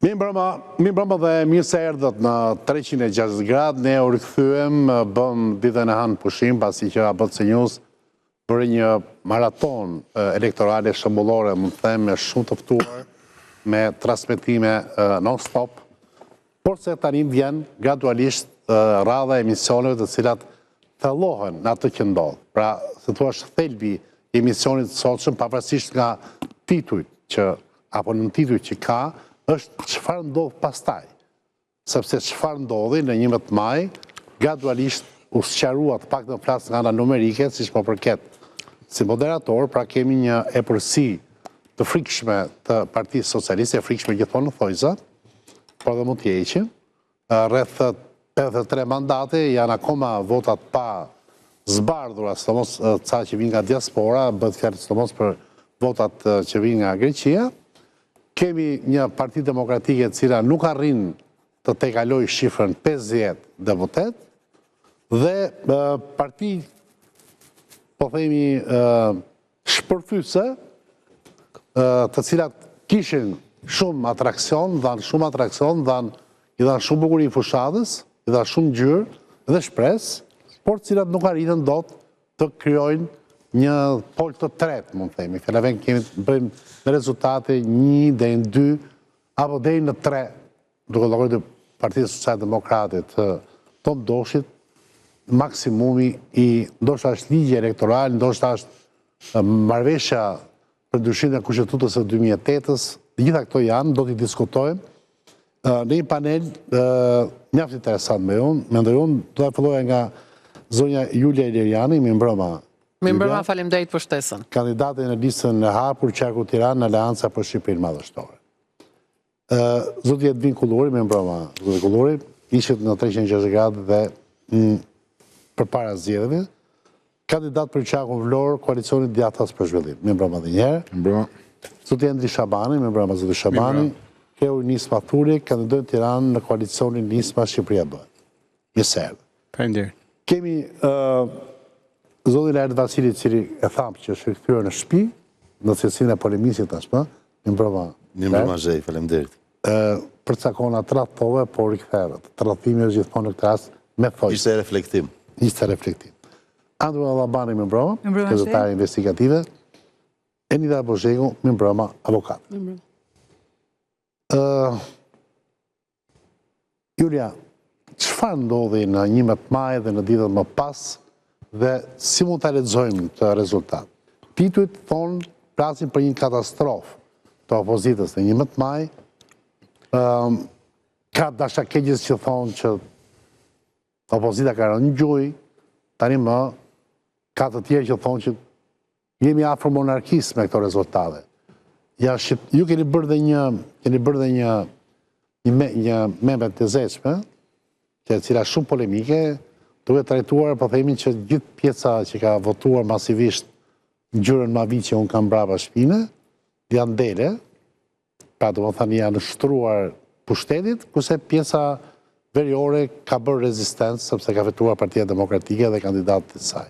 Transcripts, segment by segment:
Mi brëma dhe mirë se erdhët në 360 gradë, ne u rikëthyem, bëm ditën e hanë pushim, pasi që ABC News bërë një maraton elektorale shëmbullore, më them, me shumë tëftuar, me transmitime non-stop, por se tani vjen gradualisht radha emisioneve të cilat thellohen në atë që ndodhë. Pra, se thua thelbi i emisionit të sotshëm, pavarësisht nga titujt që, apo në titujt që ka, është çfarë ndodh pastaj. Sepse çfarë ndodhi në 11 maj, gradualisht u sqaruat pak në flas nga ana numerike, siç po përket si moderator, pra kemi një epërsi të frikshme të Partisë Socialiste, e frikshme gjithmonë në thojza, por dhe mund të heqin. Rreth 53 mandate janë akoma votat pa zbardhura, sidomos ca që vinë nga diaspora, bëhet fjalë sidomos për votat që vinë nga Greqia. Kemi një parti demokratike cila nuk arrin të tekaloj shifrën 50 deputet, dhe parti, po themi, shpërthyse, të cilat kishin shumë atrakcion, dhanë i dhanë shumë bukuri fushatës, i dhanë shumë gjyrë dhe shpres, por cilat nuk arritën dot të kryojnë një pol të tretë, mund të themi. Fjalëven kemi bëjmë në rezultate 1 deri në 2 apo deri në 3, duke llogarit të Partisë Socialdemokrate të Tom Doshit, maksimumi i ndoshta është ligji elektoral, ndoshta është marrëveshja për ndryshimin e Kushtetutës së 2008-s. Gjitha këto janë, do t'i diskutojmë në një panel mjaft interesant me unë. Mendoj unë do të filloja nga zonja Julia Ileriani, mi mbrëma. Mi mbrëma, faleminderit për ftesën. Kandidate në listën e hapur Qarku Tiranë në Aleanca për Shqipërinë Madhështore. Zoti Edvin Kulluri, mi mbrëma, zoti Kulluri, ishit në 360 gradë dhe përpara zgjedhjeve, kandidat për Qarkun Vlorë, koalicionit Djathtas për Zhvillim. Mi mbrëma dhe njëherë. Mi mbrëma. Zoti Endri Shabani, mi mbrëma zoti Shabani, Keu Nisma Thuri, kandidojnë Tiranë në koalicionin Nisma Shqipëria Bë. Mirëserdhë. Faleminderit. Kemi zotin Erdë Vasili, cili e thamë që është rikthyer në shtëpi, në cilësinë e polemisit tashmë, mi mbrëma. Mi mbrëma Zhej, faleminderit. Përcakona të radhove, por rikthehet. Tradhtimi është gjithmonë në këtë rast me thojë. Ishte reflektim. Ishte reflektim. Andru Allabani, mi mbrëma, gazetare investigative. Enida Bozhegu, mi mbrëma, avokat. Julia, çfarë ndodhi në 11 maj dhe në ditët më pas, dhe si mund të lexojmë të rezultat? Titujt thonë, plasin për një katastrofë të opozitës në 11 maj, ka dashakeqës që thonë që opozita ka rënë në gjuj, tani më ka të tjerë që thonë që jemi afër monarkisë me këto rezultate. Ju keni bërë dhe një membre të zeshme, që cila shumë polemike, duke trajtuar, po themi që gjithë pjeca që ka votuar masivisht ngjyrën Mavi që unë kam brapa shpine, janë dele, pra do më thani janë shtruar pushtetit, kurse pjeca veriore ka bërë rezistencë, sepse ka vetuar Partia Demokratike dhe kandidatët e saj.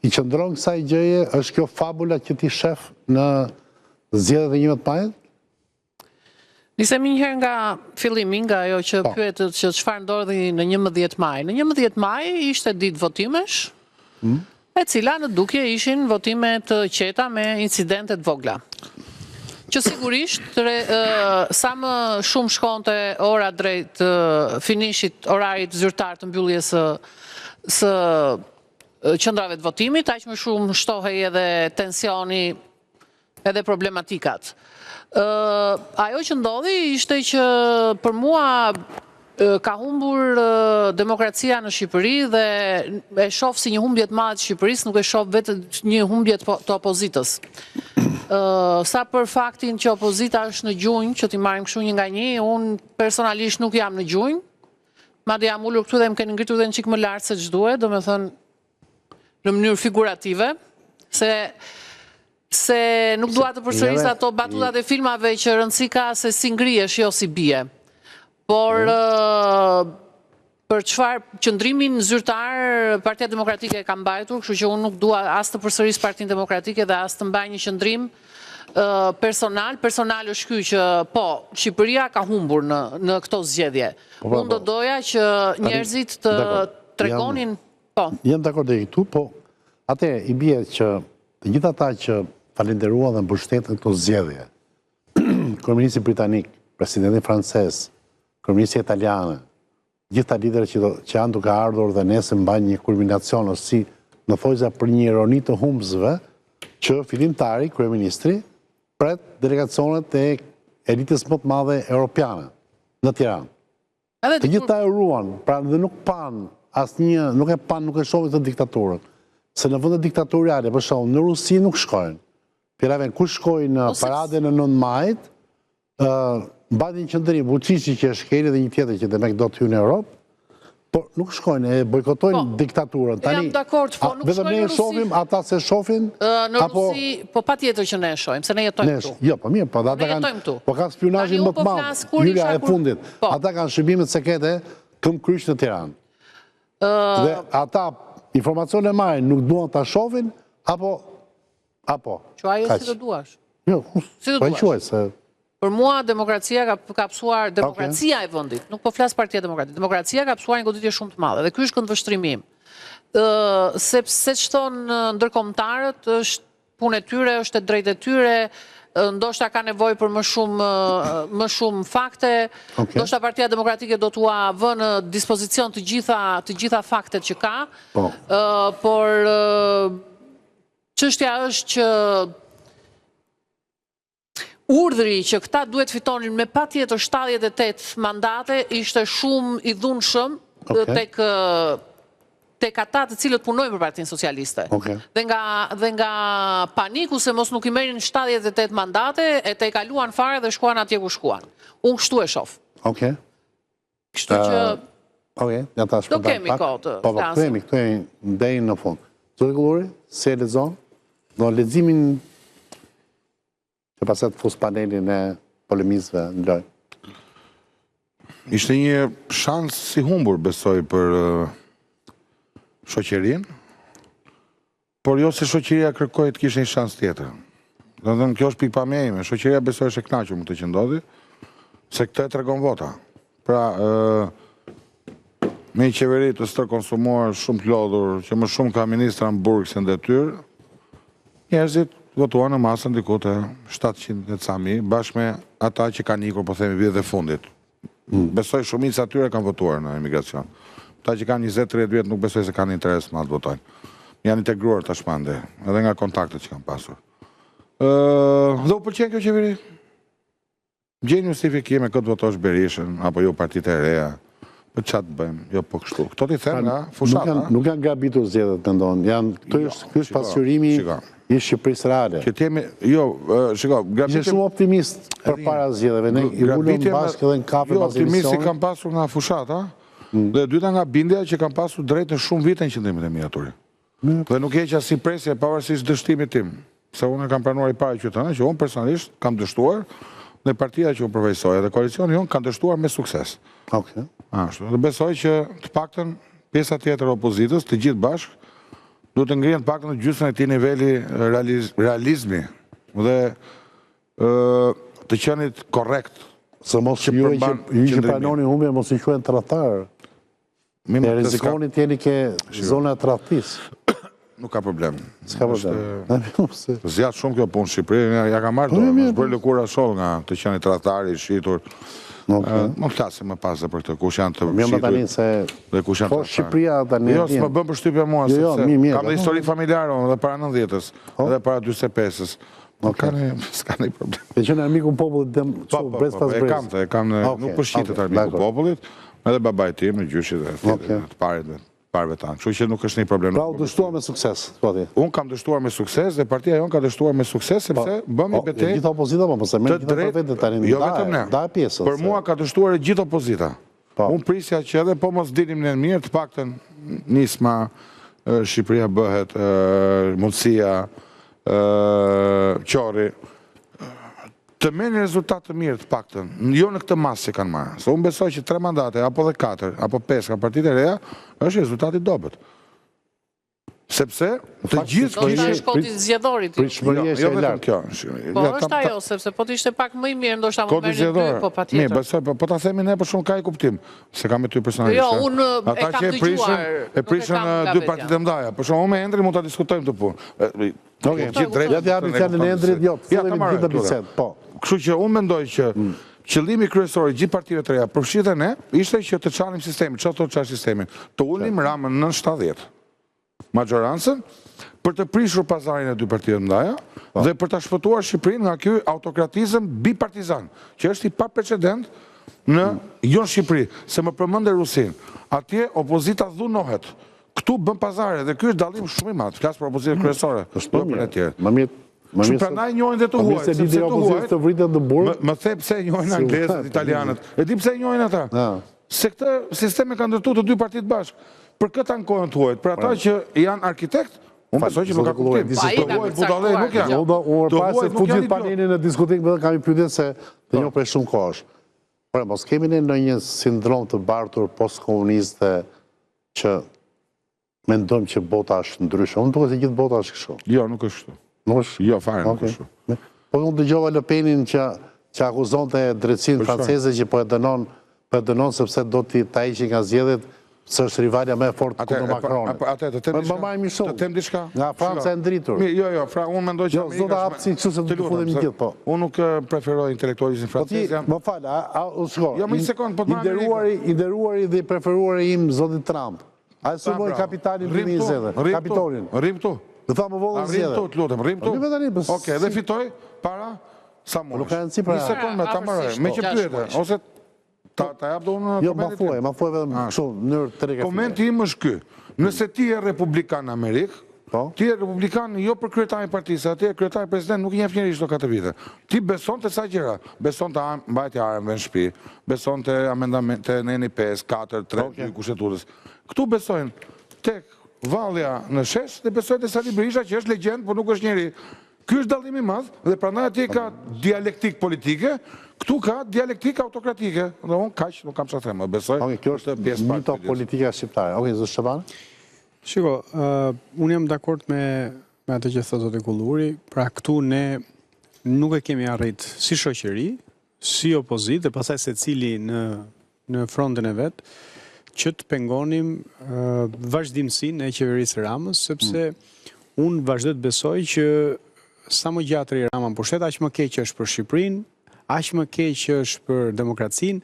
I qëndron kësaj gjëje, është kjo fabula që ti shef në zgjedhjet e 11 majit? Nisem njëherë nga fillimi, nga ajo që pyetët që çfarë ndodhi në 11 maj. Në 11 maj ishte ditë votimesh, e cila në dukje ishin votime të qeta me incidente të vogla. Që sigurisht, sa më shumë shkonte ora drejt finishit orarit zyrtar të mbylljes së qendrave të votimit, aq më shumë shtohej edhe tensioni edhe problematikat. Ajo që ndodhi ishte që për mua ka humbur demokracia në Shqipëri dhe e shoh si një humbje të madhe të Shqipërisë, nuk e shoh vetëm një humbje të opozitës. Sa për faktin që opozita është në gjunjë, që t'i marrim kështu një nga një, unë personalisht nuk jam në gjunjë, madje jam ulur këtu dhe më keni ngritur dhe në çik më lart se ç'duhet, domethënë në mënyrë figurative, se nuk dua të përsëris ato batutat e filmave që rëndësi ka se si ngrihesh, jo si bie. Por për çfarë qëndrimin zyrtar Partia Demokratike ka mbajtur, kështu që unë nuk dua as të përsëris Partinë Demokratike dhe as të mbaj një qëndrim personal është ky që po, Shqipëria ka humbur në këto zgjedhje. Unë do doja që njerëzit të tregonin, po. Jam dakord e këtu, po atë i bie që të gjithë ata që falenderuan dhe mbështetën këto zgjedhje, kryeministri britanik, presidenti francez, kryeministri italiane, gjithë ta liderët që janë duke ardhur dhe nesër mbajnë një kulminacion ose si në thojza për një ironi të humbësve, që fillimtari, kryeministri, pret delegacionet e elitës më të madhe europiane në Tiranë. Të gjithë ta uruan, pra dhe nuk pan asnjë, nuk e shohin të diktaturën. Se në vende diktatoriale, për shembull, në Rusi nuk shkojnë. Piraven ku shkojnë në parade në 9 majit, mbajnë një qendrim Vučići që është shkeli dhe një tjetër që demek do të hyjë në Europë, por nuk shkojnë, e bojkotojnë diktaturën. Jam dakord, po nuk shkojnë në Rusi. Shohim, ata se shohin... Në Rusi, po pa tjetër që ne e shohim, se ne jetojmë këtu. Jo, po mirë, po ata kanë spionazhin më të madh, hyrja e fundit. Ata kanë shërbimet sekrete këm kryq në Tiranë. Dhe ata informacione marrin, nuk duan ta shohin, apo... Që ajo si të duash? Jo, po e quaj se... Për mua, demokracia ka pësuar, demokracia e vëndit, nuk po flasë Partia Demokratike, demokracia ka pësuar një goditje shumë të madhe, dhe ky është këndvështrimim. Sepse që thonë ndërkombëtarët, është punë e tyre, është e drejtë e tyre, ndoshta ka nevojë për më shumë fakte, ndoshta Partia Demokratike do t'ua vë në dispozicion të gjitha faktet që ka, por çështja është që urdhri që këta duhet fitonin me patjetër 78 mandate ishte shumë i dhunshëm tek ata të cilët punojnë për Partinë Socialiste. Dhe nga paniku se mos nuk i merrin 78 mandate, e te kaluan fare dhe shkuan atje ku shkuan. Unë kështu e shoh. Kështu që do kemi kohë të flasim. Këtu e ndejnë në fund. Zoti Kulluri, si e lexon? Do leximin që paset fus panelin e polemizve në loj. Ishte një shans si humbur, besoj, për shoqerin, por jo se shoqeria kërkoj të kishte një shans tjetër. Do të thënë, kjo është pikë pamja ime. Shoqeria besoj është e kënaqur me këtë që ndodhi, se këtë e tregon vota. Pra, me një qeveri të stërkonsumuar, shumë të lodhur, që më shumë ka ministra në burg se në detyrë, njerëzit votuan në masën diku të 700 e ca mijë, bashkë me ata që kanë ikur, po themi, vitet e fundit. Besoj shumica atyre kanë votuar në emigracion. Ta që kanë 20-30 vjet nuk besoj se kanë interes ma të votojnë. Janë integruar tashmande, edhe nga kontaktet që kanë pasur. Dhe u pëlqen kjo qeveri? Gjeni justifikime këtë votosh Berishën, apo jo partitë e reja, për qatë bëjmë, jo po kështu. Këto t'i them nga fushata. Nuk janë gabitur zgjedhjet, mendon. Ky është pasqyrimi i Shqipërisë reale. Që t'jemi, jo, shiko, Ishe shumë optimist për para zgjedhjeve, ne i ulëm bashkë edhe në kafe pas emisionit. Optimisti kam pasur nga fushata, dhe dyta nga bindja që kam pasur drejt në shumë vite në qëndrimit e mi aturi. Dhe nuk e që si presje pavarësisht dështimit tim, se unë kam pranuar i pare qytetëna, që unë personalisht kam dështuar, dhe partia që unë përvejsoja, dhe koalicioni unë kam dështuar me sukses. Dhe besoj që të paktën pjesa tjetër opozitës, të gjithë bashkë, du të ngrihen të paktën në gjysmën e ti niveli realizmi dhe të qenit korrekt. Se mos ju që pranoni humbje, mos i quen tradhtar. E rizikoni t'jeni ke zona e tradhtis. Nuk ka problem. S'ka problem. Zjatë shumë kjo punë Shqipëri, ja ka marrë dorë, më zbërë lëkura shoh nga të qenit tradhtari, shqitur. Më flasim më pas dhe për këtë, kush janë të shqitur dhe kush janë të tradhtari. Shqipëria tani... Jo, s'më bëm për shtypje mua, sepse kam dhe histori familjare dhe para 90-ës, dhe para 45-ës. S'ka një problem. E që në armiku popullit dhe brez pas brez. E kam, nuk përshqitet armiku popullit, edhe babaj tim, në gjyshit dhe të parve tanë. Kështu që nuk është një problem. Pra u dështuar me sukses, unë kam dështuar me sukses dhe partia jonë ka dështuar me sukses, sepse bëmi betej... Gjitha opozita, po se me gjitha përvete të rinë, da e pjesë. Për mua ka dështuar e gjitha opozita. Unë prisja që edhe po mos dinim në mirë, të paktën nisma, Shqipëria bëhet, mundësia, qori, të merrni rezultat të mirë të paktën, jo në këtë masë që kanë marrë. Se unë besoj që 3 mandate, apo dhe 4, apo 5 ka partitë e reja, është rezultati dobët. Sepse të gjithë Do të shkoti zgjedhorit. Pritshmëria është jo e vetëm lartë. kjo. Po është ajo, sepse po të ishte pak më i mirë, ndoshta më Kodi merrni dy, zgjedhor. po patjetër. Mirë, besoj, po ta themi ne për shumë ka i kuptim. Se kam me ty personalisht. Jo, unë e Ata kam që dëgjuar, e nuk e prishën kam nga dy vetja. partitë e mëdha. Për shkak me Endrin mund ta diskutojmë të punë. Okej, ja të japim fjalën e Endrit, jo, fillemi gjithë bisedë. Po. Kështu që unë mendoj që qëllimi kryesor i gjithë partive të reja, përfshirë ne, ishte që të çanim sistemin. Çfarë thotë çfarë sistemin? Të ulim Ramën në 70. Majorancën për të prishur pazarin e dy partive të mëdha dhe për ta shpëtuar Shqipërinë nga ky autokratizëm bipartizan, që është i pa precedent në jo në Shqipëri, se më përmendë Rusin. Atje opozita dhunohet. Këtu bën pazare dhe ky është dallim shumë i madh. Flas për opozitën kryesore, jo për e tjerë. Më mirë. Që prandaj njohin dhe të huajt, sepse lideri opozitës të vritet në burg. Më the pse njohin anglezët, italianët. E di pse njohin ata? Se këtë sistem e kanë ndërtuar të dy partitë bashkë. Për këtë ankohen të huajt, për ata që janë arkitekt, unë besoj që nuk ka kuptim. Të huajt budallë nuk janë. Unë pas se futit panelin në diskutim, vetëm kam i pyetur se të njoh për shumë kohësh. Por mos kemi ne ndonjë sindrom të bartur postkomuniste që mendojmë që bota është ndryshe. Unë duket se gjithë bota është kështu. Jo, nuk është kështu. Nuk është? Jo, fare nuk është kështu. Po unë dëgjova Le Penin që akuzonte drejtsinë franceze që po e dënon sepse do ta hiqë nga zgjedhjet, se është rivalja më e fortë kundër Macronit. Të them diçka. Nga Franca e ndritur. Jo, unë mendoj që Amerika... Zota hapë si kështu se të fudhemi gjithë, po. Unë nuk preferoj intelektualizmin francez. Më falë, shko. Jo, më një sekundë, po të I nderuari dhe i preferuari im zoti Trump. A e sulmoj kapitalin 2020. Kapitolin. Rrim tu. Dhe tha më vollë zgjedhje. Rrim tu, të lutem, rrim tu. Okej, dhe fitoj para sa mundesh. Nuk ka rëndësi për. Një sekundë me ta marrë. Me që pyete, ose ta jap do unë komentin. Jo, ma thuaj vetëm kështu në mënyrë telegrafike. Komenti im është ky. Nëse ti je republikan në Amerikë, ti je republikan jo për kryetarin e partisë, aty kryetari president nuk i njeh njerëz çdo 4 vite. Ti beson te sa gjëra, beson te mbajtja e armëve në shtëpi, beson te amendamente në 5, 4, 3 2 kushtetutës. Ktu besojnë tek vallja në shesh dhe besojnë te Sali Berisha që është legjend, por nuk është njeri. Ky është dallimi i madh dhe prandaj atje ka dialektik politike. Këtu ka dialektik autokratike, dhe unë kaq nuk kam çfarë them, besoj. Kjo është pjesë mito politika shqiptare. Okej, zot Sheban. Shiko, unë jam dakord me atë që thotë zoti Kulluri, pra këtu ne nuk e kemi arrit si shoqëri, si opozitë, dhe pastaj secili në frontin e vet, që të pengonim vazhdimsinë e qeverisë Ramës, sepse unë vazhdoj të besoj që sa më gjatë rri Rama në pushtet, aq më keq është për Shqipërinë, aq më keq është për demokracinë,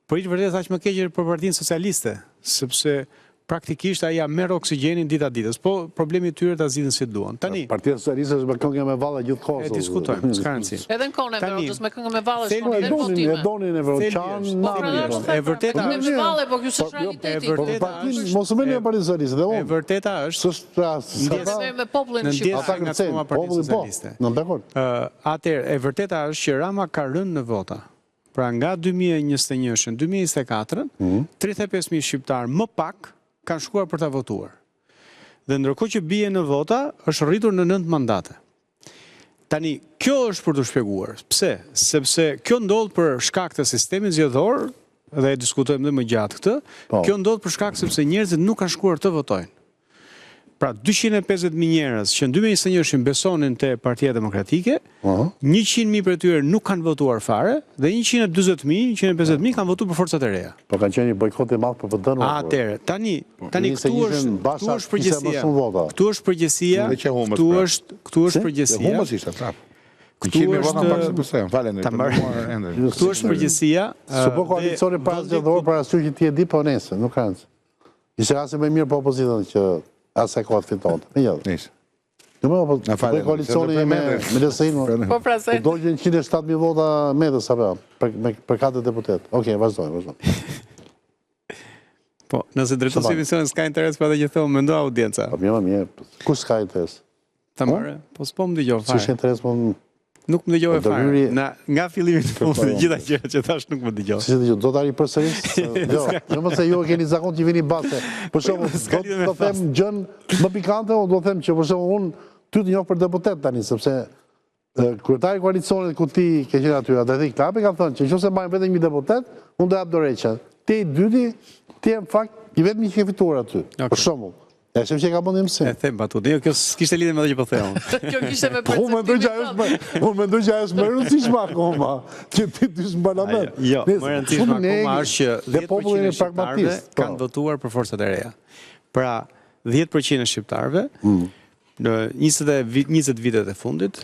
por i të vërtetë aq më keq është për Partinë Socialiste, sepse praktikisht aja merr oksigjenin dita ditës, po problemi i tyre ta zgjidhin si duan. Tani Partia Socialiste është me këngë me valla gjithkohë. E diskutojmë, s'ka rëndësi. Edhe në kohën e Evropës me këngë me valla shkon edhe votime. E donin Evropçan, e vërteta është me valla, po ky është realiteti. Mos më në Partia Socialiste, dhe unë. E vërteta është me popullin në shqiptar. nga coma Partia Socialiste. Në dakord. Atëherë, e vërteta është që Rama ka rënë në vota. Pra nga 2021-shën, 2024-ën, 35.000 shqiptar më pak kanë shkuar për ta votuar. Dhe ndërkohë që bie në vota, është rritur në 9 mandate. Tani, kjo është për të shpjeguar. Pse? Sepse kjo ndodh për shkak të sistemit zgjedhor, dhe e diskutojmë dhe më gjatë këtë, kjo ndodh për shkak sepse njerëzit nuk kanë shkuar të votojnë. Pra 250.000 njerëz që në 2021 besonin te Partia Demokratike, 100.000 për tyre nuk kanë votuar fare dhe 140.000, 150.000 kanë votuar për forcat e reja. Po kanë qenë një bojkot i madh për PD-n. Atëherë, tani këtu është përgjegjësia. Këtu është përgjegjësia. Këtu është përgjegjësia. Humos ishte prap. Këtu është përgjegjësia. Supo koalicioni para zgjedhor para asaj që ti e di po nesër, nuk ka rëndësi. Ishte rasti më mirë për opozitën që asaj kohë fitonte. Nice. Në koalicioni me LSI-n. Po pra se. Do gjën 107.000 vota Medës apo për 4 deputet. Okej, vazhdojmë. Po, nëse drejtosi emisionin s'ka interes për atë që thon, mendo audienca. Po mirë. Kush s'ka interes? Tamare, po s'po më dëgjoj fare. S'është interes po nuk më dëgjoj fare. Nga fillimi të fundit gjitha gjërat që thash nuk më dëgjoj. Si dëgjoj, do ta ripërsëris? Jo, mos e ju keni zakon që vini base. Për shembull, do them gjën më pikante, o do them që për shembull unë ty të njoh për deputet tani, sepse kryetari i koalicionit ku ti ke qenë aty, Adretik Klapi ka thënë që nëse mbajmë vetëm një deputet, unë do jap dorëheqja. Ti i dyti, ti në fakt i vetmi që ke fituar aty. Për shembull. E shef që ka bëndim si. E them batutën. Jo, kjo s'kishte lidhje me atë që po them. Kjo kishte me Unë mendoj që ajo është më e rëndësishme akoma, që ti dysh në parlament. Jo, më e rëndësishme akoma është që 10% e shqiptarëve kanë votuar për forcat e reja. Pra, 10% e shqiptarëve në 20 vitet e fundit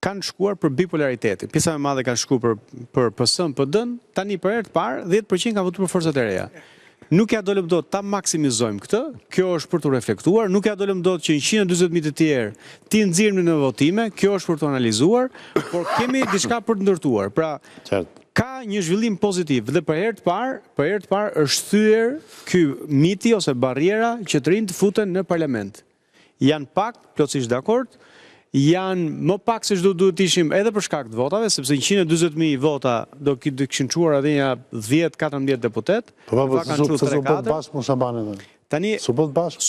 kanë shkuar për bipolariteti. Pjesa më madhe kanë shkuar për PS-n, PD-n, tani për herë të parë 10% kanë votuar për forcat e reja. Nuk ja dolëm dot ta maksimizojmë këtë, kjo është për të reflektuar, nuk ja dolëm dot që 140.000 të tjerë ti nxirrni në votime, kjo është për të analizuar, por kemi diçka për të ndërtuar. Pra, ka një zhvillim pozitiv dhe për herë të parë është thyer ky miti ose barriera që të rinj të futen në parlament. Janë pak, plotësisht dakord, janë më pak se çdo duhet ishim edhe për shkak të votave, sepse 140.000 vota do kishin çuar atë ja 10-14 deputet. Tani su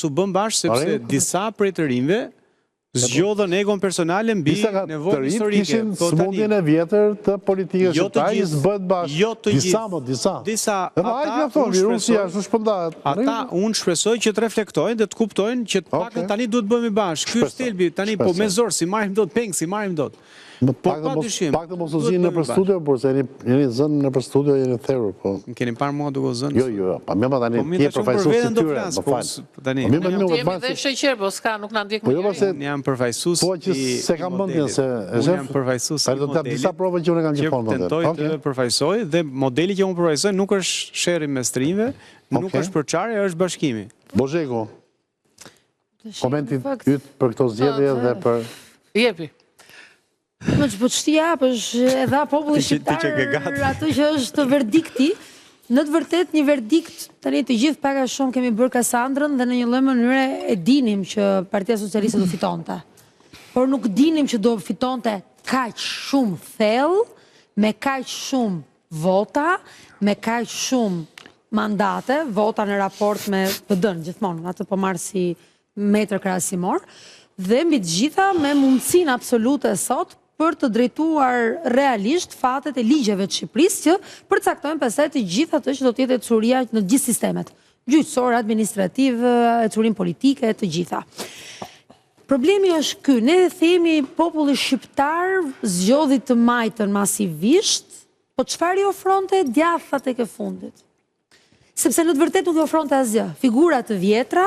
bën bashkë sepse disa prej të rinjve zgjodhën egon personale mbi nevojën historike. Kishin smundjen e vjetër të politikës shqiptare, s'bëhet bashkë. Disa. Ata unë shpresoj që të reflektojnë dhe të kuptojnë që pakën tani duhet bëhemi bashkë. Ky është thelbi, tani po me zor si marrim dot, peng si marrim dot. Pak të mos u zinë në për studio, por se jeni zënë në për studio, jeni therur. Keni parë mua duke u zënë? Jo, pa me ma tani tje përfajsus si tyre, më falë. Jemi dhe sheqer, po s'ka, nuk në ndjek më njëri. Unë jam përfajsus po që se kam bëndjen, se unë jam përfajsus i modelit, disa prove që unë kam gjithmonë që tentoj të përfajsoj, dhe modeli që unë përfajsoj nuk është sheri mes trinjve, nuk është përçarje, është bashkimi. Bozheku, komentit ytë për këto zgjedhje dhe për... Jepi. Më që po të shtia, e dha populli shqiptar ato që është verdikti. Në të vërtet një verdikt, tani të gjithë paka shumë kemi bërë Kasandrën dhe në një lloj mënyre e dinim që Partia Socialiste do fitonte. Por nuk dinim që do fitonte kaq shumë thellë, me kaq shumë vota, me kaq shumë mandate, vota në raport me PD-n gjithmonë, atë po marr si metër krahasimor, dhe mbi të gjitha me mundësinë absolute sot për të drejtuar realisht fatet e ligjeve të Shqipërisë që përcaktojnë pastaj të gjitha ato që do të jetë ecuria në gjithë sistemet, gjyqësor, administrativ, ecurim politike, të gjitha. Problemi është ky, ne themi populli shqiptar zgjodhi të majtën masivisht, po çfarë i ofronte djathtat e ke fundit? Sepse në të vërtetë nuk i ofronte asgjë, figura të vjetra,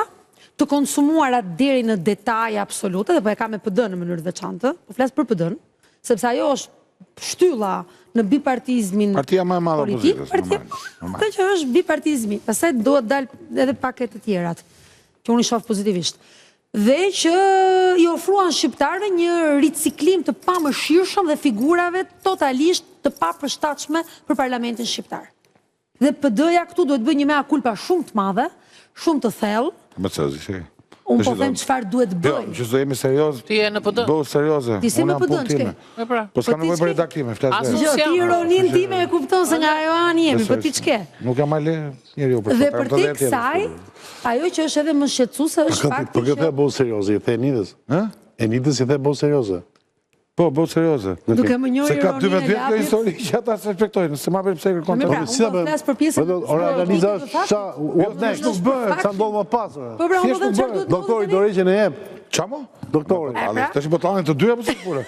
të konsumuara deri në detaje absolute, dhe po e ka me PD në mënyrë të veçantë, po flas për PD-n, sepse ajo është shtylla në bipartizmin politik, këtë që është bipartizmi, pastaj duhet dalë edhe paket të tjerat, që unë i shoh pozitivisht, dhe që i ofruan shqiptarëve një riciklim të pamëshirshëm dhe figurave totalisht të papërshtatshme për parlamentin shqiptar. Dhe PD-ja këtu duhet bëjë një mea culpa shumë të madhe, shumë të thellë. Unë po them çfarë duhet bëj. Që do jemi serioz. Ti je në PD. Bëu serioze. Ti si në PD. Po s'ka nevojë për redaktime, flas vetë. Ti ironin time e kupton se nga ajo ani jemi, po ti ç'ke? Nuk jam ale njeriu për të. Dhe për tek kësaj, ajo që është edhe më shqetësuese është fakti që... Për këtë e bëu serioze, i the Enidës. E Enidës i the bëu serioze. Po, bëu serioze. Duke më njohur se ka 12 vjet kjo histori që ata se respektojnë, se ma bëjmë pse kërkon të. Si ta bëjmë? Ora analiza ça nuk bëhet, sa ndodh më pas. Po pra, unë do të çfarë duhet. Doktori Dorëgjën e jep. Çamo? Doktori. Tash po tani të dyja po si puna.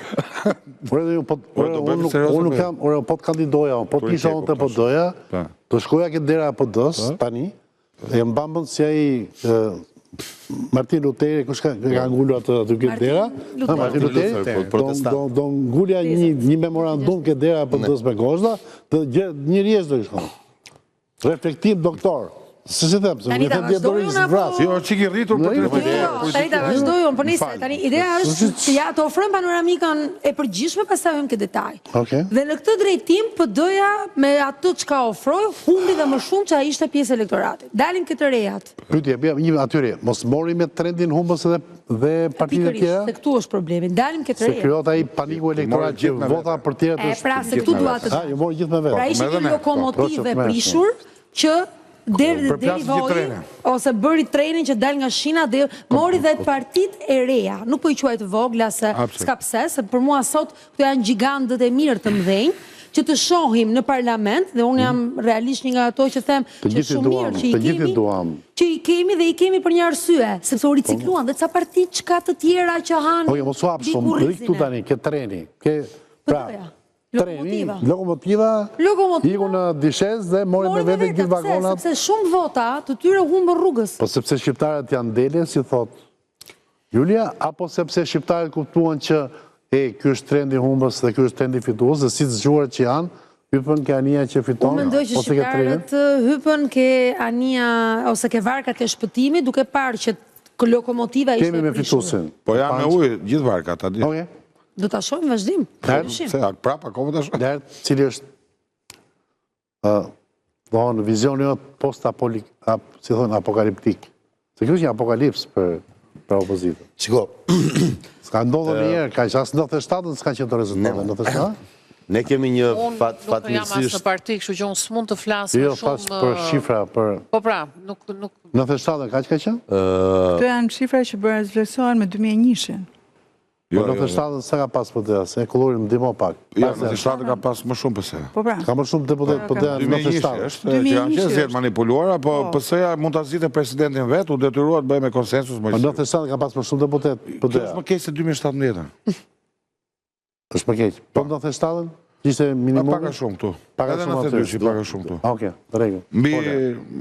Unë nuk kam, po të kandidoja, po të kisha unë të PD-ja, të shkoja këtë dera e PD-s tani, e mbambën si ai Martin Luteri, kush ka ngulur aty këtë dera? Martin Luteri, do ngulja një memorandum këtë dera për PD-s me Gozda, një rjesë do ishtë. Reflektim doktor. Se si them, se më të djetorisë së vrasë. Jo, që ki rritur për të rritur. Tani ta vazhdoj unë, për njëse, tani ideja është që ja të ofrojmë panoramikën e përgjithshme, pastaj vëmë këtë detaj. Dhe në këtë drejtim, PD-ja me atë që ka ofroj, humbi dhe më shumë që a ishte pjesë elektoratit. Dalim këtë rejat. Pyetje, një atyre, mos mori me trendin humbës dhe partitë të tjera? Se këtu është problemi. Dalim këtë rejat. Se kryot ai paniku elektorat që vota për tjera të pra, se këtu duat të jo mori gjithë me vetë. Pra ishte një lokomotive prishur që deri vojë, ose bëri trenin që dal nga shina dhe mori dhe partit e reja. Nuk po i quaj të vogla se s'ka pse, se për mua sot këto janë gjigantët e mirë të mëdhenj, që të shohim në parlament, dhe unë jam realisht një nga ato që them që shumë mirë që i kemi dhe i kemi për një arsye, sepse u ricikluan dhe ca parti çka të tjera që hanë. Oje, mos u hap shumë, riktu tani, ke treni, ke treni, lokomotiva, iku në dishez dhe mori me vete gjithë vagonat. Sepse shumë vota të tyre humbën rrugës. Po sepse shqiptarët janë dele, si thot Julia, apo sepse shqiptarët kuptuan që ky është trendi humbës dhe ky është trendi fitues, dhe si të zgjuar që janë, hypën ke anija që fiton, unë mendoj që shqiptarët hypën ke anija ose ke varkat e shpëtimit, duke parë që lokomotiva ishte kemi me fituesin. Po janë me ujë gjithë varkat, ta di. Do ta shohim vazhdim. Se prapa komo ta shohim. Dert, cili është në vizioni jot post-apokaliptik. Se kjo është një apokalips për opozitën. Shiko. S'ka ndodhur një herë, ka që asë 97-ën s'ka qenë të rezultate, 97? Ne kemi një fatmirësisht... Unë nuk jam asë në parti, kështu që unë s'mund të flasë jo, pas për shifra, për... Po pra, nuk... 97-ën ka që ka qenë? Këto janë shifra që bërë zvlerësohen me 2001-shin. Jo, 97-ën se ka pas për dhe, se kulurin më dimo pak. Jo, 97-ën ka pas më shumë pëse. Po pra. Ka më shumë të për dhe 97-ën. Që janë qenë zjetë manipuluara, po pëseja mund të zite presidentin vetë, u detyruat bëj me konsensus më gjithë. 97-ën ka pas më shumë të për dhe. Është më keq se 2017-ën. Është më keq. Po 97-ën? Ishte minimumi? Paka shumë këtu. Edhe 92 paka shumë këtu. Oke, të regu.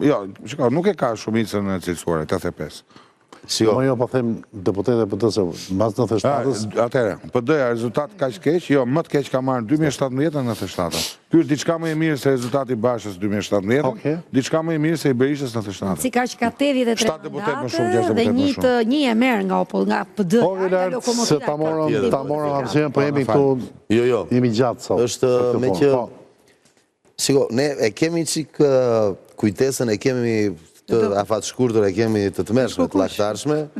Jo, shiko, nuk e ka shumicën e cilësuare, 85. Më jo, po them deputete për të se mas 97-ës... Atere, PD-ja rezultat ka që keq, jo, më të keq ka marrë 2017-ën 97-ën. Ky është diçka më e mirë se rezultati Bashës 2017-ën, diçka më e mirë se i Berishës 97-ën. Si ka që ka 83 mandate dhe një e merë nga PD. Po, Vilart, se ta morëm apësirën, po jemi këtu, jemi gjatë sot. Është me që... Shiko, ne e kemi qik kujtesën, e kemi... të afat shkurtër e kemi të mërshme, të laktarshme.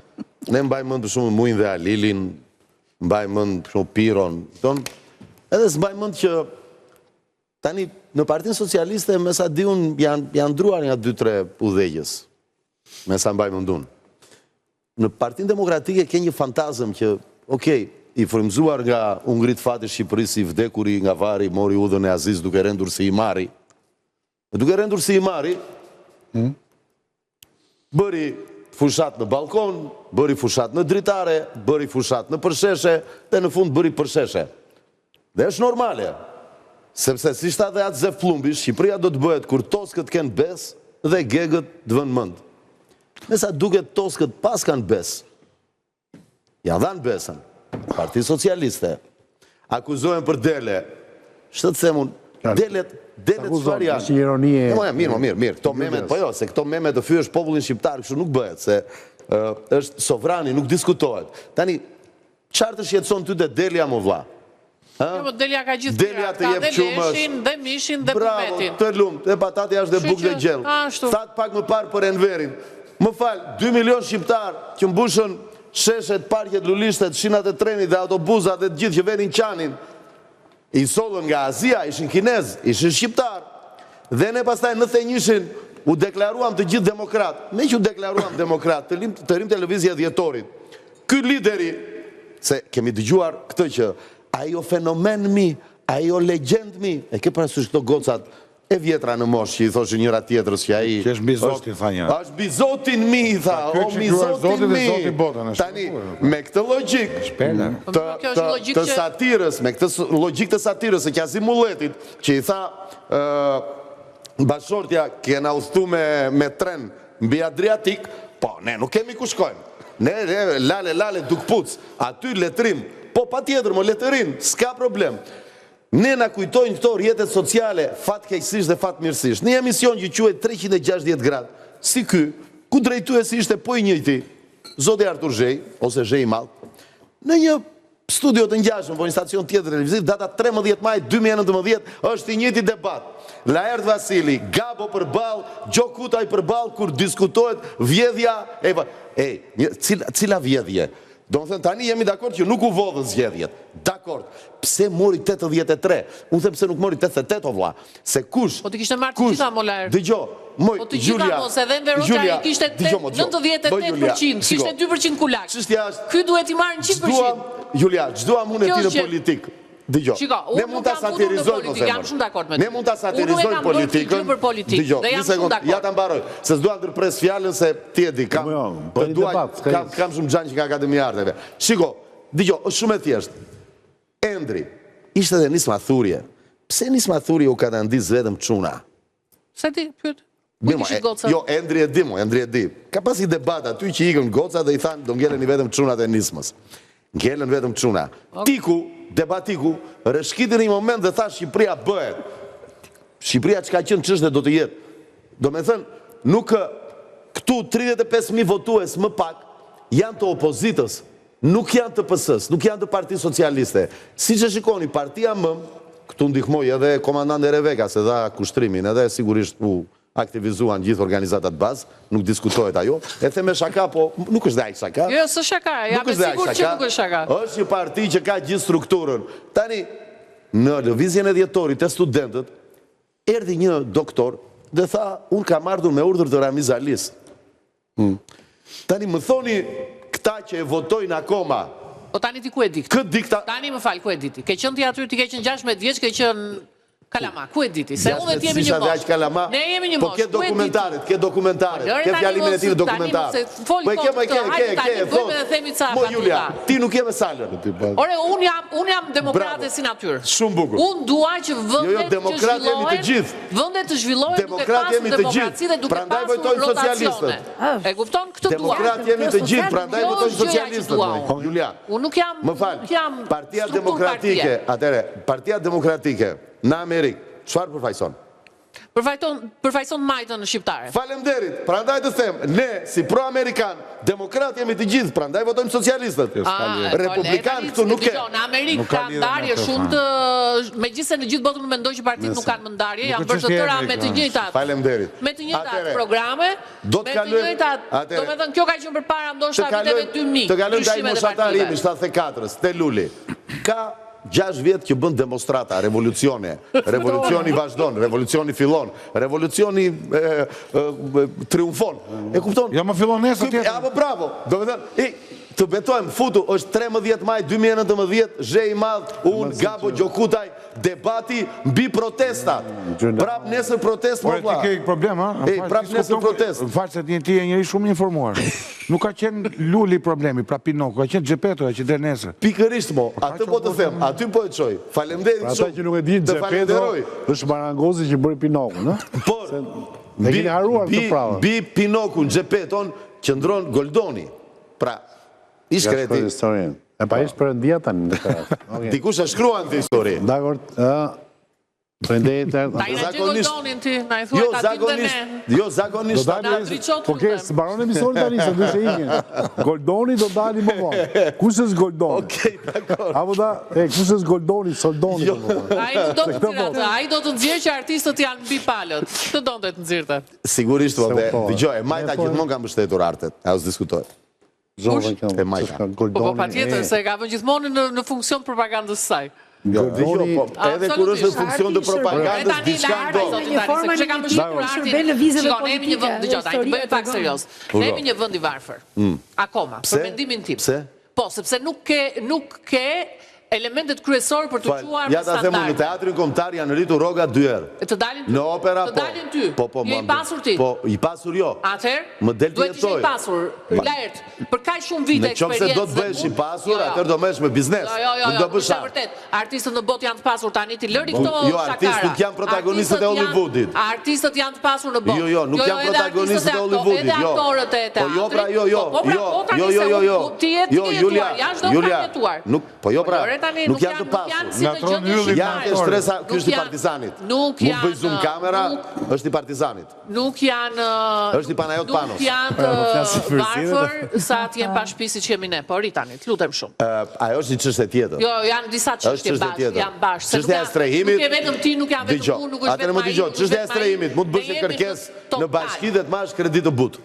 Ne mbaj mënd për shumë Mujnë dhe Alilin, mbaj mënd për shumë Piron, edhe s'mbaj mënd që tani në Partinë Socialiste me sa di unë janë druar nga 2-3 udhëheqës, me sa mbaj mëndun. Në Partinë Demokratike ke një fantazëm që, okej, i frymzuar nga Ungrit Fati Shqipërisë i vdekuri nga vari, mori udhën e Aziz duke rendur si i mari. Duke rendur si i mari, bëri fushat në balkon, bëri fushat në dritare, bëri fushat në përsheshe, dhe në fund bëri përsheshe. Dhe është normale, sepse si shta dhe atë Zef Plumbi, Shqipëria do të bëhet kur toskët kënë bes dhe gegët dëvën mënd. Nësa duket toskët pas kanë bes, ja dhanë besën, Parti Socialiste, akuzohen për dele, shtë të themun, delet çfarë janë? Mirë, këto memet, po jo, se këto memet të fyësh popullin shqiptar, kështu nuk bëhet, se është sovrani, nuk diskutohet. Tani, qartë është jetëson ty dhe Delia më vla? Delia ka gjithë tira, ka dhe leshin, dhe mishin, dhe pupetin. Bravo, të lumë, dhe patati ashtë dhe buk dhe gjellë. Thatë pak më parë për Enverin. Më falë, 2 milion shqiptar që mbushën sheshet, parket, lulishtet, shinat e trenit dhe autobuzat dhe gjithë që venin qanin, i sollën nga Azia, ishin kinez, ishin shqiptar, dhe ne pastaj në thejnjishin u deklaruam të gjithë demokrat, me që u deklaruam demokrat, të rim televizja Dhjetorit. Ky lideri, se kemi dëgjuar këtë që, ajo fenomen mi, ajo legend mi, e ke parasysh këto gocat e vjetra në mosh që i thoshin njëra tjetrës që ai... Që është bizotin, tha njëra. është bizotin mi, tha, o bizotin mi. Tani, me këtë logjik të satirës, me këtë logjik të satirës, e Kazim Mulletit, që i tha bashortja kena udhëtu me tren mbi Adriatik, po, ne nuk kemi ku shkojmë. Ne, lale, duk puc, aty letrim, po pa tjetër, mo letërin, s'ka problem. Ne na kujtojnë këto rjetet sociale fatkeqësisht dhe fatmirësisht. Një emision që quhet 360 gradë, si ky, ku drejtuesi ishte po i njëjti, zoti Artur Zhej, ose Zhej i Madh, në një studio të ngjashëm, po një stacion tjetër televiziv, data 13 maj 2019, është i njëjti debat. Laert Vasili, Gabo përball, Gjo Kutaj përball kur diskutohet vjedhja, cila vjedhje? Do më thënë, tani jemi dakord që nuk u vodhën zgjedhjet. Dakord. Pse mori 83? Unë them pse nuk mori 88 o vlla. Se kush... Po të kishte marrë të gjitha, Molar. Dëgjo, moj, po të gjitha, mos edhe në Veroqa i kishte 98%, kishte 2% kulak. Ky duhet i marrë 100%. Julia, ç'duam unë ti në politik. Dëgjoj. Shiko, ne unë mund nuk ta jam futur në satirizojmë politikë, jam shumë dakord me ty. Ne mund ta Unë nuk e satirizojmë kam bërë politikën. fikrim për politikë, Dëgjoj, dhe jam një sekond, shumë dakord. ja ta mbaroj, se s'dua ndërpres fjalën se ti e di, kam bëni debat, kam shumë xhanj nga Akademia e Arteve. Shiko, dëgjoj, është shumë e thjeshtë. Endri, ishte edhe Nisma Thurje. Pse Nisma Thurje u ka ndis vetëm çuna? Se ti pyet? Jo, Endri e di mo, Endri e di. Ka pas i debat aty që ikën goca dhe i thanë do ngeleni vetëm çunat e Nismës. Ngelen vetëm çuna. Tiku, debatiku, rëshkiti në një moment dhe tha Shqipëria bëhet. Shqipëria që ka qenë ç'është dhe do të jetë. Do me thënë, nuk këtu 35.000 votues më pak janë të opozitës, nuk janë të PS-s, nuk janë të Parti Socialiste. Si që shikoni, partia më, këtu ndihmoj edhe komandant e Reveka, se dha kushtrimin, edhe sigurisht u aktivizuan gjithë organizatat bazë, nuk diskutohet ajo, e the me shaka, po nuk është dhe ajë shaka. Jo, së shaka, ja me sigur që nuk është shaka. është një parti që ka gjithë strukturën. Tani, në lëvizjen e djetorit e studentët, erdi një doktor dhe tha, unë kam ardhur me urdhër të Ramiz Alis. Tani, më thoni këta që e votojnë akoma. Po tani ti ku e dikti? Këtë dikta... Tani më falë, ku e diti? Ke qënë ti aty, ti ke qënë 16 vjeç, ke qënë Kalama, ku e diti? Se unë dhe ti jemi një mosh. Ne jemi një mosh, po ke dokumentarit, ke fjalimin e ti në dokumentarit. Po e ke, Mo Julia, ti nuk je me salën. Ore, unë jam demokrate si natyrë. Shumë bukur. Unë dua që vëndet të zhvillohen duke pasur demokraci dhe duke pasur rotacione. E kupton? Këtë dua. Demokrat jemi të gjithë, prandaj votojnë socialistët. Julia, më falë, Partia Demokratike, atere, Partia Demokratike në Amerikë, çfarë përfaqëson? Përfaqëson majtën në shqiptare. Faleminderit, prandaj të them, ne si pro-amerikan, demokrat jemi të gjithë, prandaj votojmë socialistët. Republikan këtu nuk e. Në Amerikë ka ndarje shumë të, megjithëse në gjithë botën mendoj që partitë nuk kanë më ndarje, janë bërë të tëra me të njëjtat. Faleminderit. Me të njëjtat programe, me të njëjtat. Domethënë kjo ka qenë përpara ndoshta viteve 2000. Të kalojmë taj moshatarimi 74-s, te Luli. Ka 6 vjetë që bënd demonstrata, revolucione, revolucioni vazhdon, revolucioni fillon, revolucioni triumfon. E kupton? Ja më fillon nesër tjetër. Ja më bravo. Do me thënë, të betojmë, futu, është 13 maj 2019, zhe i madh, unë, Gabo Gjokutaj, debati mbi protestat. Prap nesër protest, më vla. Ti ke problem, ha? Prap nesër protest. Faqë se ti e njëri shumë informuar. Nuk ka qenë Luli problemi, pra Pinoku, ka qenë Gjepeto e që dhe nesër. Pikërisht mo, aty po të them, aty po e qoj. Falemderit shumë. Ata që nuk e dinë Gjepeto, është Marangozi që bëri Pinoku, në? Por, bi Pinoku në Gjepeton, qëndron Goldoni. Pra, ishtë kreti. E pa ishtë përëndia tani në të rafë. Dikush e shkruan të histori. Dakor, përëndejet e... Ta i në që Goldonin ti, na i thua ta tim dhe me. Jo, zakonisht. Po ke, së baron e misori tani, se du se ingen. Goldoni do dali më vonë. Kusës Goldoni? Okej, dakor. Apo da, kusës Goldoni, Soldoni. A i do të nëzirë që artistët janë mbi palët. Të donë të nëzirë. Sigurisht, dëgjoj, Majta gjithmonë kam mbështetur artet. A us diskutojë. E Majta. Po pa tjetër, se ka vën gjithmonë në funksion të propagandës saj. Edhe kur është në funksion të propagandës, diçka ndodh. Se kam bështetur artin, shikon, ne jemi një vënd, dëgjot, a i të bëjë pak serios. Ne jemi një vënd i varfër. Akoma, për mendimin tim. Pse? Po, sepse nuk ke elementet kryesorë për të quar me standard. Ja ta themu, në teatrin kombëtar janë rritur rroga 2 herë. Të dalin ty. Në opera, po. Të dalin ty. Je i pasur ti. Po, i pasur jo. Atëherë, më del të duhet ishe i pasur, lart, për kaq shumë vite eksperiencë. Në qoftë se do të bëhesh i pasur, atëherë do merresh me biznes. Nuk do bësh është vërtet. Artistët në botë janë të pasur tani ti lëri këto shakara. Jo, artistët nuk janë protagonistët e Hollywoodit. Artistët janë të pasur në botë. Jo, nuk janë protagonistët e Hollywoodit. Edhe aktorët e teatrit. Po jo pra, jo. Jo, Julia. Po jo pra, nuk janë të pasur. Janë të shtresa, kjo është i partizanit. Mund bëj zoom kamera, është i partizanit. Nuk janë... është i Panajot Panos. Nuk janë të varfër sa të jenë pa shtëpi si që jemi ne, po rritanit, lutem shumë. Ajo është një çështje tjetër. Jo, janë disa çështje bashkë, janë bashkë. Çështja e strehimit... Nuk e vetëm ti, nuk janë vetëm unë, nuk është vetëm ai. Çështja e strehimit, mund të bësh një kërkesë në bashki dhe të marrësh kredi të butë.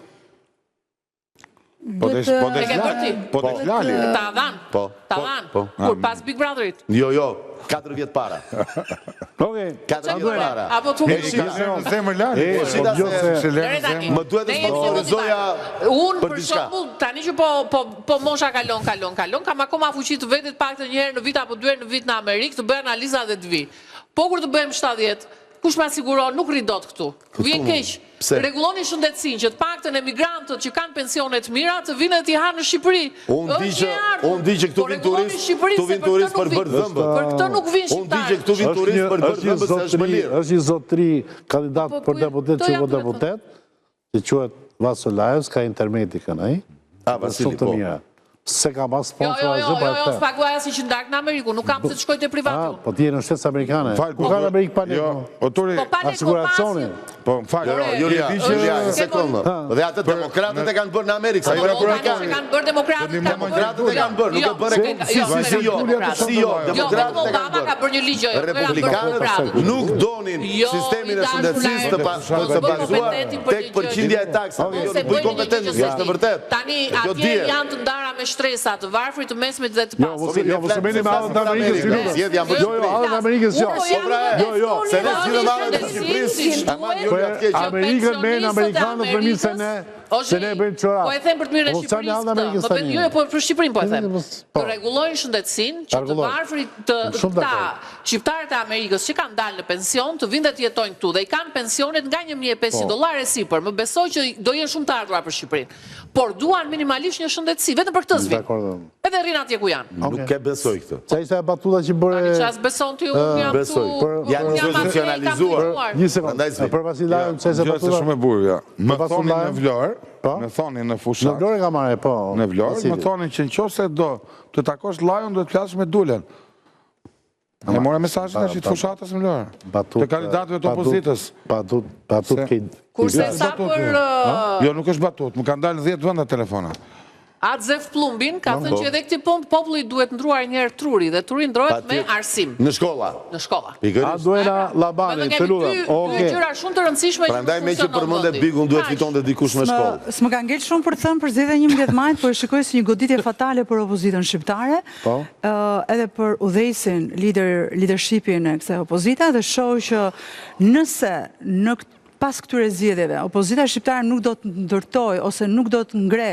Po të flali. Ta dhan. Ta dhan. Kur pas Big Brotherit. Jo, 4 vjet para. Okej. 4 vjet para. Apo tu Zemër lali. Më duhet të sponsorizoja unë për për diçka. shembull tani që po mosha kalon, kam akoma fuqi të vetit paktën një herë në vit apo 2 herë në vit në Amerikë të bëj analiza dhe të vi. Po kur të bëjmë 70, kush ma siguron, nuk rri dot këtu. Vjen keq. Rregulloni shëndetësinë që të paktën emigrantët që kanë pensione të mira të vinë të hanë në Shqipëri. Unë di që këtu vin turist për bërë dhëmbë. Për këtë nuk vinë shqiptarë. Unë di që këtu vin turist për bërë dhëmbë se është më lirë. Është një zotëri kandidat për deputet që vë deputet, që quhet Vaso Lajos, ka intermedi kënë, ai? Vasili, po. Se ka pas Jo, sponsorazë për atë. s'paguaj asnjë që ndark në Ameriku, nuk kam se të shkoj te privati. Po ti je në shtetë amerikane. Ku ka në Amerikë pa Jo, otori, asiguracioni. po më falë. Julia, një sekundë. Dhe atë demokratët e kanë bërë në Amerikë, sa republikanë. Kanë bërë demokratët Demokratët e kanë bërë, nuk e bërë si jo, demokratët e kanë ka bërë një ligj jo. Republikanët nuk donin sistemin e shëndetësisë të bazuar tek përqindja e taksave. Jo, nuk bëj kompetent, nuk është e vërtet. Tani atje janë të ndara me shtresa të varfrit, të mesmit dhe të Jo, pasurit. vësë meni me allën të Amerikës. Jo, allën të Amerikës jo. Jo, se ne si në marrë të Shqipërisë, Amerikën me në Amerikanët për mi se ne bëjmë qëra. Po e them për të mirë e Shqipërisë. Jo, po për Shqipërinë po e them. Të rregullojnë shëndetësinë që të varfrit të shqiptarët e Amerikës që kanë dalë në pension të vinë dhe të jetojnë këtu dhe i kanë pensionet nga $1.500 sipër. Më besoj që do jenë shumë të ardhura për Shqipërinë. Por duan minimalisht një shëndetësi, vetëm për këtë vit. Edhe rrin atje ku janë. Nuk e besoj këtë. Qa ishte e batuta që bëre... Qas beson të ju, jam besoj. Janë institucionalizuar. Një sekund, për Vasilajën qa ishte Gjë se batuta... shumë e burë, ja. Më thonin në Vlorë, më thonin në Në fushat, Vlorë ka marrë, po. në Vlorë, më thonin që në qoftë se do të takosh Lajon, do të flasësh me Dulen. E mora mesazhin e të fushatës në Vlorë. Të kandidatëve të opozitës. Batut ke... Kurse sa për... Jo, nuk është batut, më kanë dalë 10 vënda telefona. Adzef Plumbin ka thënë që edhe këti populli duhet ndruar njerë truri dhe truri ndrohet me arsim. Në shkolla. Në shkolla. A duena Labani, të lutem. Dy gjëra shumë të rëndësishme që prandaj me që përmendet Bigun duhet fitonte dikush me shkollë. S'më ka ngel shumë për të thënë për zgjedhjen 11 majit, por e shikoj si një goditje fatale për opozitën shqiptare. Edhe për udhëheqësin, leadershipin e kësaj opozite dhe shoh që nëse në pas këtyre zgjedhjeve, opozita shqiptare nuk do të ndërtoj ose nuk do të ngre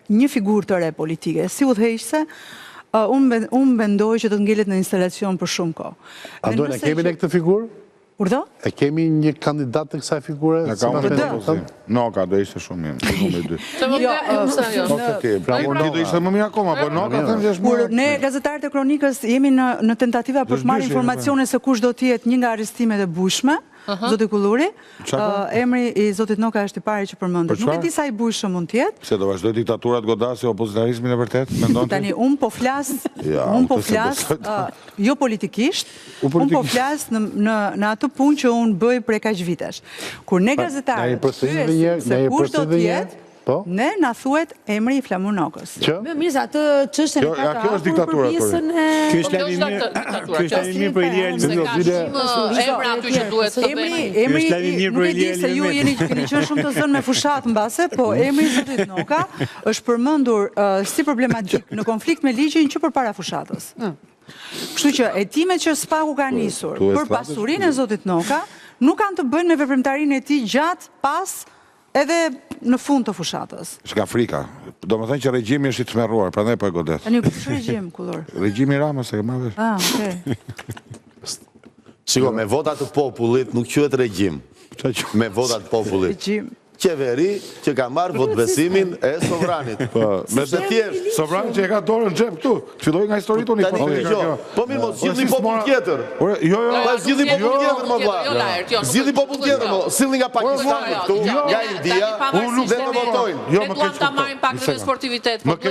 një figurë të re politike, si udhëheqëse, unë mendoj që do të ngelet në instalacion për shumë kohë. A duhet e kemi ne këtë figurë? Urdo? E kemi një kandidat të kësaj figure? Në ka unë të opozim. Noka do ishte shumë mirë, numër 2. Ti do ishte më mirë akoma, po Noka them që është Kur ne gazetarët e kronikës jemi në tentativa për të marrë informacione se kush do të jetë një nga arrestimet e bujshme, Zoti Kulluri, emri i Zotit Noka është i pari që përmendet. Nuk e di sa i bujshëm mund të jetë. Se do vazhdoj diktaturat godasi opozitarizmin e vërtet, mendon ti? Tani unë po flas jo politikisht, unë po flas në atë punë që unë bëj prej kaq vitesh. Kur ne gazetarët pyesim se kush do të jetë, ne na thuhet emri i Flamur Nokës. Më mirë, atë çështën e ka. Kjo është diktatura. Ky është lajmi mirë për Ilir Elmenin. Emra aty që duhet të bëjnë. Emri nuk e di se ju keni qenë shumë të zënë me fushat mbase, po emri i Zotit Noka është përmendur si problematik në konflikt me ligjin që përpara fushatës. Kështu që hetimet që SPAK-u ka nisur për pasurinë e Zotit Noka nuk kanë të bëjnë me veprimtarinë e tij gjatë, pas edhe në fund të fushatës. Shka frika. Do më thënë që regjimi është i të smerruar, prandaj po e godet. Tani kush regjim, Kullur? Regjimi Ramës e ke marrë vesh. Okej. Shiko, me votat të popullit nuk quhet regjim. Me votat të popullit. Regjim. Qeveri që ka marrë votbesimin e sovranit. Me të thjesht. Sovranit që e ka dorën në xhep këtu. Filloi nga historitë unë. Po mirë, mos zgjidhni popull tjetër. Jo, zgjidhni popull tjetër më valla. Zgjidhni popull tjetër më. Sillni nga Pakistani këtu, nga India, unë nuk do të votojnë. Jo më keq. Ta marrin pak në sportivitet, po të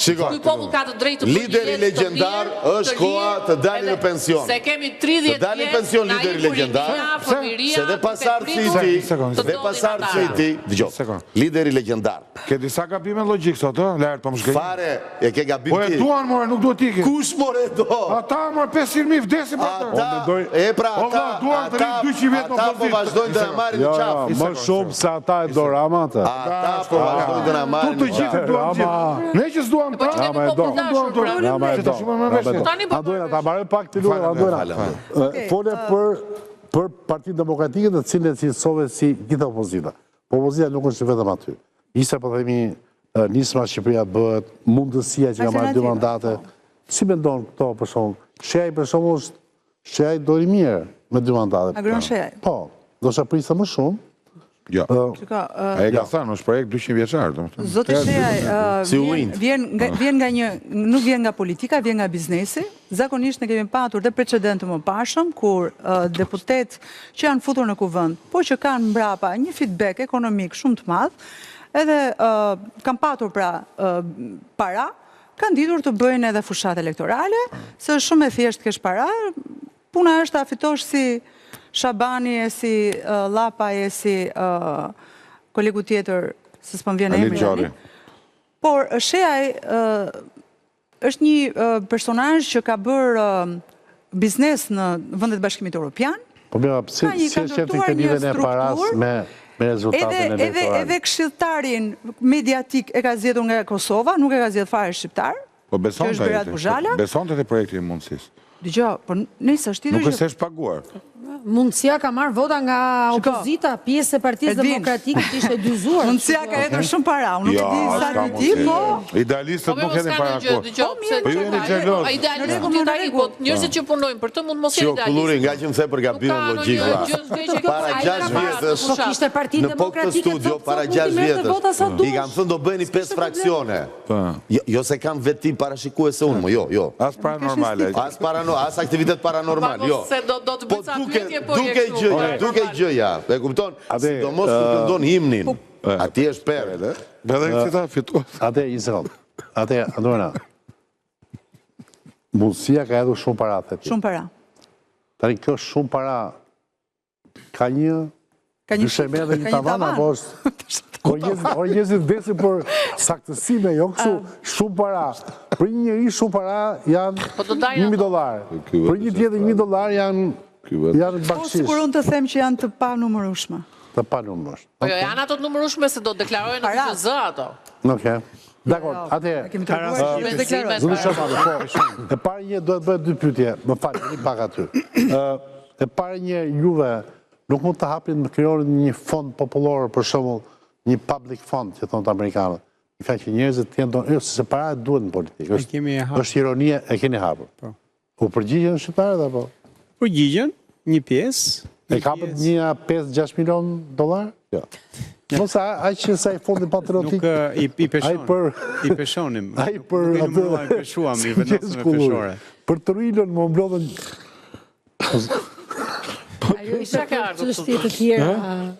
Shiko. Ky popull ka të drejtë. Lideri legjendar është koha të dalë në pension. Se kemi 30 vjet. Të dalë në pension lideri legjendar. Se dhe pas pasardhë City, dëgjoj, lideri legjendar. Ke disa gabime logjik sot, lart po më shkëj. Fare, e ke gabim Po e ti. duan more, nuk duhet ikë. Kush more do? Ata more 500.000 vdesin për të. Ata, e pra ata, duan të rinë 200 vjet në ata po opozit. vazhdojnë të na marrin në qafë. Më shumë se ata e do Rama të. Ata po vazhdojnë të na marrin Të në gjithë qafë. duan gjithë. Ne që s'duam Po pra. që kemi popullar pra. Rama e do. Tani po Andojna, ta marrë pak të luar, Andojna. Fole për Partinë Demokratike të cilën e cilësove si gjitha opozita. Po opozita nuk është vetëm aty. Ishte po themi nisma Shqipëria bëhet, mundësia që ka marrë 2 mandate. Si mendon këto për shkak? Shehaj për shkak është shehaj dori mirë me 2 mandate. Agron Shehaj. Po, do të prisë më shumë. Jo. Shiko, Ai ka thënë, është projekt 200 vjeçar, domethënë. Zoti Shehaj nuk vjen nga politika, vjen nga biznesi. Zakonisht ne kemi patur dhe precedent të mëparshëm kur deputet që janë futur në kuvend, po që kanë mbrapa një feedback ekonomik shumë të madh, edhe kanë patur pra para, kanë ditur të bëjnë edhe fushat elektorale, se është shumë e thjeshtë kesh para, puna është ta fitosh si Shabani e si Lapa e si kolegu tjetër, se s'pëm vjen emri. Por Shehaj është një personazh që ka bërë biznes në vendet Bashkimit Evropian. Po mira, si është qefi të nivën e paras me rezultatin elektoral? Edhe këshilltarin mediatik e ka zgjedhur nga Kosova, nuk e ka zgjedhur fare shqiptar. Po besonte te projekti i mundësisë. Dgjoj, po nëse është tjetër. Nuk është paguar. Mundësia ka marrë vota nga opozita, pjesë e Partisë Demokratike që ishte dyzuar. Mundësia ka hedhur shumë para, unë nuk e di sa ti, po idealistët nuk hedhin para kohë. Po ju jeni xheloz. Idealisht mund të ai, po njerëzit që punojnë për të mund mos jenë idealistë. Kulluri, nga që më the për gabimin logjik. Para 6 vjetësh, Po kishte Partinë në po këtë Demokratike studio, para 6 vjetësh, i kam thënë do bëheni 5 fraksione. Jo se kam vetim parashikuese unë, jo. As paranormale. As aktivitet paranormal, jo. Se do të bëj sa pyetje po duke gjëja, e kupton? Sidomos kur këndon himnin. Ati është perë. Edhe këta fituan. Ate, një sekundë. Ate, Andorna, mundësia ka edhu shumë para, the ti. Shumë para. Tani kjo shumë para, ka një dyshemer dhe një tavan, apo është... Orgjezit vdesin për saktësime, jo kështu, shumë para. Për një njëri shumë para janë $1.000. Për një tjetër $1.000 janë Po, sikur unë të them që janë të panumërueshme. Të panumërueshme. Po jo, janë ato të numërueshme se do të deklarojnë në KZ ato. Okej. Dakor, atëherë. Zoti Shabani, e para një duhet bëhet 2 pyetje, më fal, një pak aty. E para një juve nuk mund të hapin të krijoni një fond popullor, për shembull, një public fund, që thonë të amerikanët. I ka që njerëzit të jenë se para duhet në politikë. Është ironia, e keni hapur. U përgjigjen shqiptarët apo? Përgjigjen, një pjesë. E kapët një 5-6 milion $? Jo. Mos a që sa i fondi patriotik. Nuk i peshonim. Ai për atë i peshuam i vendosme peshore. Për të rilën më mblodhen. Ajo isha ka çështje të tjera.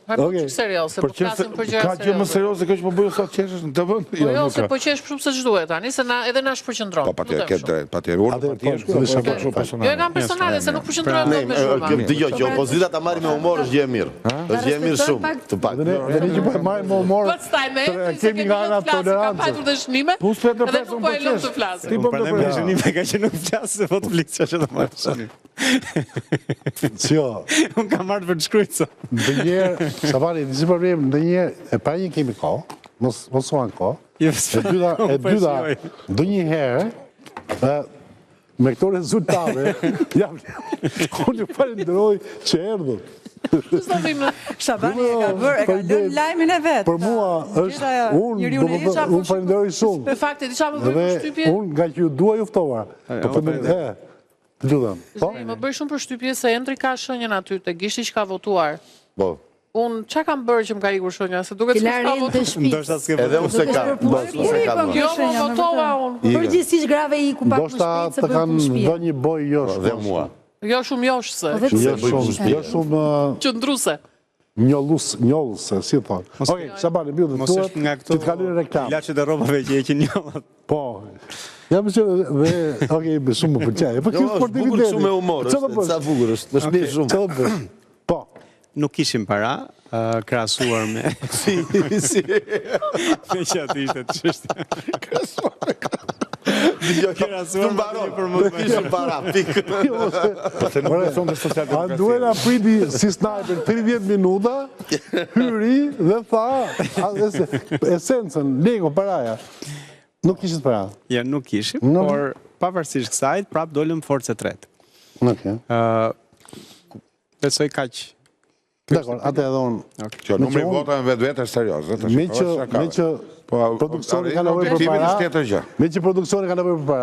Okej. Serioze, po flasim për gjëra serioze. Ka gjë më serioze kjo që po bëj sot qeshësh në TV? Jo, se po qesh shumë se ç'duhet tani, se edhe na shpërqendron. Po patjetër, patjetër. Jo, e kam personale se nuk përqendrohet dot me shumë. Dgjoj, që opozita ta marrë me humor është gjë e mirë. Është gjë e mirë shumë, të pak. Dhe ne që po marrim me humor. Pastaj me kemi nga ana tolerancë. Ka patur dëshnime. Po s'pet në pesë po e lëm të flas. Ti po më dëshnime ka që nuk flas se po të flis çfarë do marr tani. Jo. Unë kam marrë për të shkruajtur. Ndonjëherë, Shabani, disi problem, ndonjëherë e para një kemi kohë, mos uan kohë. E dyta, ndonjëherë me këto rezultate, unë ju falenderoj që erdhët. Shabani e ka lënë lajmin e vet. Për mua është unë falenderoj shumë. Në fakt, diçka më bëri përshtypje. Unë nga që ju dua ju ftova. Të lutem. Më bëri shumë përshtypje se Endri ka shenjën aty te gishti që ka votuar. Po. Unë çka kam bërë që më ka ikur shenja, se duket se ka votuar. Ndoshta s'ke votuar. Edhe unë se kam. Jo, më votova unë. Përgjithsisht grave i ku pak më ndoshta shpejt se të kanë dhënë një boj josh. Dhe mua. Jo shumë joshse. Jo shumë Qëndruese. njollëse, si thonë. Okej, Shabani, mbyllë Mos është nga këto. Ti të kalojnë reklam. Ilaçet e rrobave që heqin njollat. Po. Ja më dhe okej, më shumë më pëlqej. Po kjo Bukur shumë me humor, sa bukur është, më shpirë shumë. Po. nuk kishim para, krahasuar me Si. me që aty ishte çështja. Të mbaron, nuk ishim para, pikë. Se nuk beson të A socialdemokracia. duhet a priti si sniper 30 minuta, hyri dhe tha esencën, lego paraja. Nuk kishit para. Ja, nuk kishim, Nuk. por pavarësisht kësaj, prap dolëm forcë e tretë. Okej. Besoj kaq. Dakor, atë edhe unë. Që numri vota në vetë është serioz. Me që produksioni ka nevojë për para. Tjetër gjë. Me që produksioni ka nevojë për para.